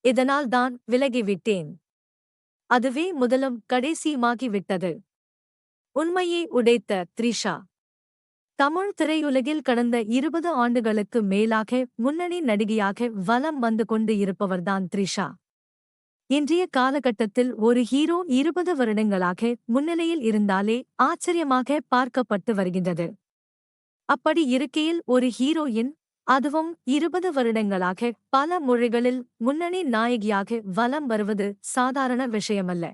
இதனால் தான் விலகிவிட்டேன். அதுவே முதலும் கடைசியுமாகிவிட்டது. உண்மையை உடைத்த த்ரிஷா. தமிழ் திரையுலகில் கடந்த 20 ஆண்டுகளுக்கு மேலாக முன்னணி நடிகையாக வலம் வந்து கொண்டு இருப்பவர்தான் த்ரிஷா. இன்றைய காலகட்டத்தில் ஒரு ஹீரோ 20 வருடங்களாக முன்னிலையில் இருந்தாலே ஆச்சரியமாக பார்க்கப்பட்டு வருகின்றது. அப்படி இருக்கையில் ஒரு ஹீரோயின், அதுவும் 20 வருடங்களாக பல மொழிகளில் முன்னணி நாயகியாக வலம் வருவது சாதாரண விஷயமல்ல.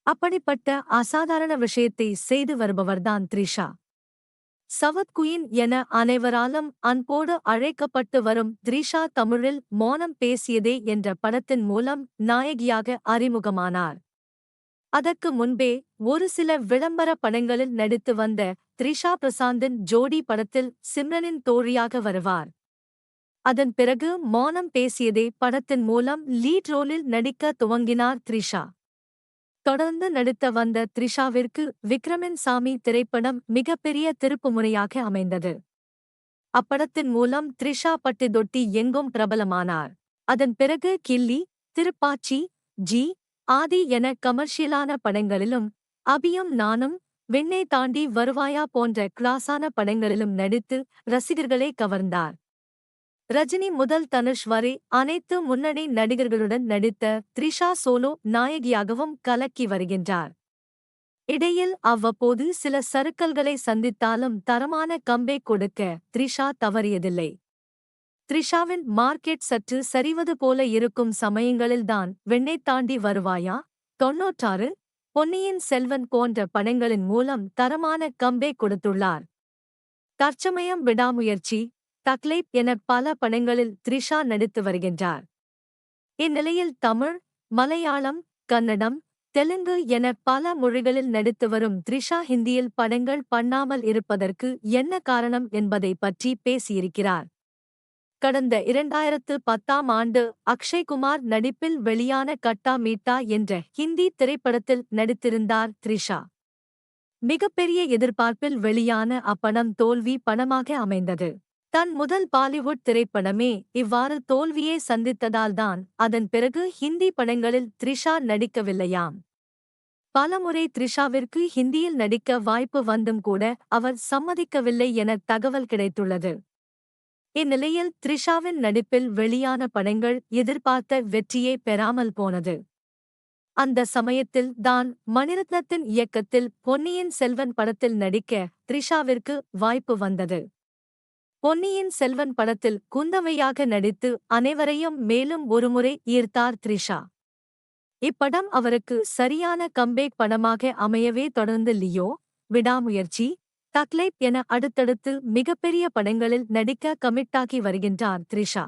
அப்படிப்பட்ட அசாதாரண விஷயத்தை செய்து வருபவர்தான் த்ரிஷா. சவுத் குயின் என அனைவராலும் அன்போடு அழைக்கப்பட்டு வரும் த்ரிஷா தமிழில் மௌனம் பேசியதே என்ற படத்தின் மூலம் நாயகியாக அறிமுகமானார். அதற்கு முன்பே ஒரு சில விளம்பர படங்களில் நடித்து வந்த த்ரிஷா பிரசாந்தின் ஜோடி படத்தில் சிம்ரனின் தோழியாக வருவார். அதன் பிறகு மௌனம் பேசியதே படத்தின் மூலம் லீட் ரோலில் நடிக்க துவங்கினார் த்ரிஷா. தொடர்ந்து நடித்த வந்த த்ரிஷாவிற்கு விக்ரமின் சாமி திரைப்படம் மிகப்பெரிய திருப்புமுனையாக அமைந்தது. அப்படத்தின் மூலம் த்ரிஷா பட்டி தொட்டி எங்கும் பிரபலமானார். அதன் பிறகு கில்லி, திருப்பாச்சி, ஜி, ஆதி என கமர்ஷியலான படங்களிலும், அபியும் நானும், விண்ணை தாண்டி வருவாயா போன்ற கிளாஸான படங்களிலும் நடித்து ரசிகர்களை கவர்ந்தார். ரஜினி முதல் தனுஷ் வரை அனைத்து முன்னணி நடிகர்களுடன் நடித்த த்ரிஷா சோலோ நாயகியாகவும் கலக்கி வருகின்றார். இடையில் அவ்வப்போது சில சறுக்கல்களை சந்தித்தாலும் தரமான கம்பேக் கொடுக்க த்ரிஷா தவறியதில்லை. த்ரிஷாவின் மார்க்கெட் சற்று சரிவது போல இருக்கும் சமயங்களில்தான் விண்ணை தாண்டி வருவாயா, 96, பொன்னியின் செல்வன் போன்ற படங்களின் மூலம் தரமான கம்பேக் கொடுத்துள்ளார். தற்சமயம் விடாமுயற்சி, தக்லைப் என பல படங்களில் த்ரிஷா நடித்து வருகின்றார். இந்நிலையில் தமிழ், மலையாளம், கன்னடம், தெலுங்கு என பல மொழிகளில் நடித்து வரும் த்ரிஷா ஹிந்தியில் படங்கள் பண்ணாமல் இருப்பதற்கு என்ன காரணம் என்பதை பற்றி பேசியிருக்கிறார். கடந்த 2010ஆம் ஆண்டு அக்ஷய்குமார் நடிப்பில் வெளியான கட்டா மீட்டா என்ற ஹிந்தி திரைப்படத்தில் நடித்திருந்தார் த்ரிஷா. மிகப்பெரிய எதிர்பார்ப்பில் வெளியான அப்படம் தோல்வி படமாக அமைந்தது. தன் முதல் பாலிவுட் திரைப்படமே இவ்வாறு தோல்வியை சந்தித்ததால்தான் அதன் பிறகு ஹிந்தி படங்களில் த்ரிஷா நடிக்கவில்லையாம். பலமுறை த்ரிஷாவிற்கு ஹிந்தியில் நடிக்க வாய்ப்பு வந்தும் கூட அவர் சம்மதிக்கவில்லை என தகவல் கிடைத்துள்ளது. இந்நிலையில் த்ரிஷாவின் நடிப்பில் வெளியான படங்கள் எதிர்பார்த்த வெற்றியே பெறாமல் போனது. அந்த சமயத்தில் தான் மணிரத்னத்தின் இயக்கத்தில் பொன்னியின் செல்வன் படத்தில் நடிக்க த்ரிஷாவிற்கு வாய்ப்பு வந்தது. பொன்னியின் செல்வன் படத்தில் குந்தவையாக நடித்து அனைவரையும் மேலும் ஒருமுறை ஈர்த்தார் த்ரிஷா. இப்படம் அவருக்கு சரியான கம்பேக் படமாக அமையவே தொடர்ந்து லியோ, விடாமுயற்சி, தக்லைப் என அடுத்தடுத்து மிகப்பெரிய படங்களில் நடிக்க கமிட்டாகி வருகின்றார் த்ரிஷா.